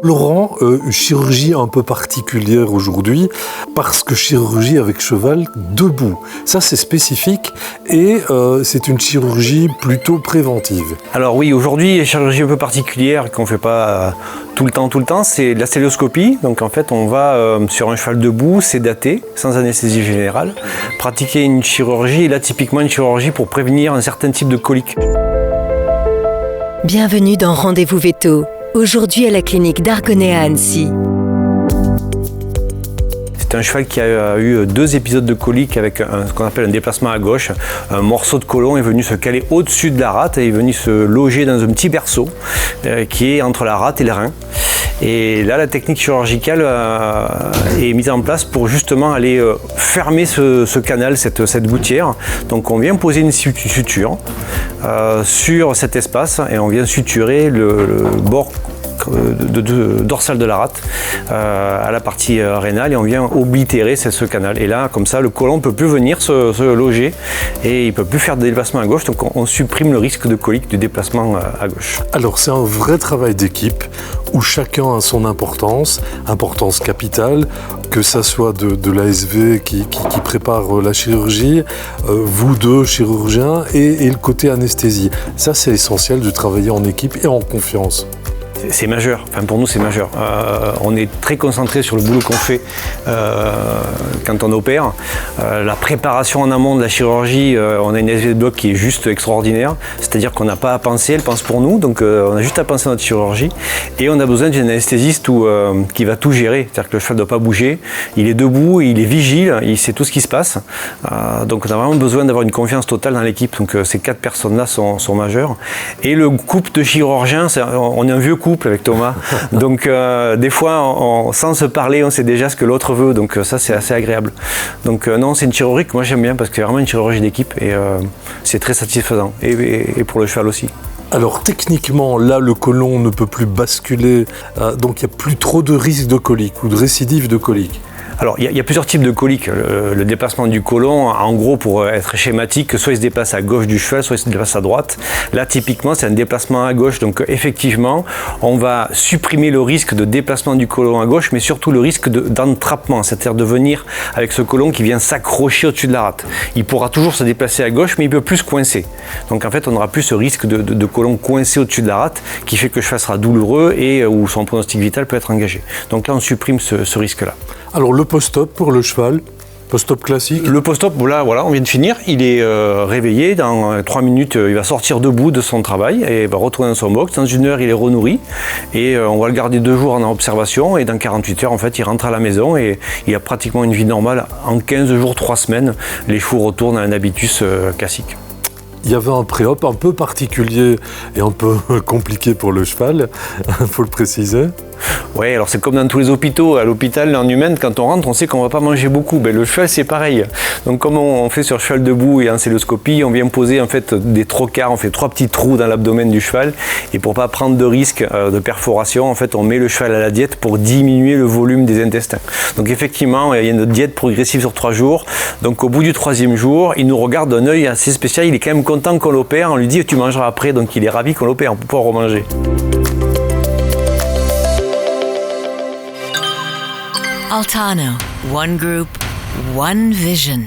Laurent, une chirurgie un peu particulière aujourd'hui, parce que chirurgie avec cheval debout. Ça, c'est spécifique et c'est une chirurgie plutôt préventive. Alors oui, aujourd'hui, une chirurgie un peu particulière qu'on ne fait pas tout le temps, c'est de la stélioscopie. Donc en fait, on va sur un cheval debout, sédaté, sans anesthésie générale, pratiquer une chirurgie, et là typiquement une chirurgie pour prévenir un certain type de colique. Bienvenue dans Rendez-vous Veto. Aujourd'hui à la clinique d'Argonnet à Annecy. C'est un cheval qui a eu 2 épisodes de colique avec ce qu'on appelle un déplacement à gauche. Un morceau de côlon est venu se caler au-dessus de la rate et est venu se loger dans un petit berceau qui est entre la rate et le rein. Et là, la technique chirurgicale est mise en place pour justement aller fermer ce canal, cette gouttière. Donc on vient poser une suture sur cet espace et on vient suturer le bord dorsale de la rate à la partie rénale et on vient oblitérer ce canal. Et là, comme ça, le côlon ne peut plus venir se loger et il ne peut plus faire de déplacement à gauche. Donc on supprime le risque de colique du déplacement à gauche. Alors c'est un vrai travail d'équipe où chacun a son importance capitale, que ça soit de l'ASV qui prépare la chirurgie, vous deux chirurgiens et le côté anesthésie. Ça, c'est essentiel de travailler en équipe et en confiance. C'est majeur, enfin pour nous c'est majeur. On est très concentré sur le boulot qu'on fait quand on opère. La préparation en amont de la chirurgie, on a une ASV de bloc qui est juste extraordinaire. C'est-à-dire qu'on n'a pas à penser, elle pense pour nous, donc on a juste à penser à notre chirurgie. Et on a besoin d'un anesthésiste qui va tout gérer. C'est-à-dire que le cheval ne doit pas bouger, il est debout, il est vigile, il sait tout ce qui se passe. Donc on a vraiment besoin d'avoir une confiance totale dans l'équipe. Donc ces 4 personnes-là sont majeures. Et le couple de chirurgiens, on est un vieux couple avec Thomas, donc des fois sans se parler on sait déjà ce que l'autre veut, donc ça c'est assez agréable. Donc non, c'est une chirurgie que moi j'aime bien parce que c'est vraiment une chirurgie d'équipe et c'est très satisfaisant et pour le cheval aussi. Alors techniquement, là le côlon ne peut plus basculer, donc il n'y a plus trop de risque de colique ou de récidive de colique. Alors, il y a plusieurs types de coliques. Le déplacement du côlon, en gros, pour être schématique, soit il se déplace à gauche du cheval, soit il se déplace à droite. Là, typiquement, c'est un déplacement à gauche. Donc, effectivement, on va supprimer le risque de déplacement du côlon à gauche, mais surtout le risque d'entrappement, c'est-à-dire de venir avec ce côlon qui vient s'accrocher au-dessus de la rate. Il pourra toujours se déplacer à gauche, mais il ne peut plus se coincer. Donc, en fait, on n'aura plus ce risque de côlon coincé au-dessus de la rate, qui fait que le cheval sera douloureux et où son pronostic vital peut être engagé. Donc là, on supprime ce risque-là. Alors le post-op pour le cheval, post-op classique. Le post-op, là, voilà, on vient de finir. Il est réveillé. Dans 3 minutes, il va sortir debout de son travail et va retourner dans son box. Dans 1 heure, il est renourri. Et on va le garder 2 jours en observation. Et dans 48 heures, en fait, il rentre à la maison et il a pratiquement une vie normale. En 15 jours, 3 semaines, les chevaux retournent à un habitus classique. Il y avait un pré-op un peu particulier et un peu compliqué pour le cheval, il faut le préciser. Oui, alors c'est comme dans tous les hôpitaux. À l'hôpital, en humaine, quand on rentre, on sait qu'on ne va pas manger beaucoup. Ben, le cheval, c'est pareil. Donc, comme on fait sur cheval debout et en célioscopie, on vient poser en fait des trocars, on fait 3 petits trous dans l'abdomen du cheval. Et pour ne pas prendre de risque de perforation, en fait, on met le cheval à la diète pour diminuer le volume des intestins. Donc, effectivement, il y a une diète progressive sur 3 jours. Donc, au bout du 3e jour, il nous regarde d'un œil assez spécial. Il est quand même content qu'on l'opère. On lui dit, tu mangeras après. Donc, il est ravi qu'on l'opère pour pouvoir remanger. Altano, one group, one vision.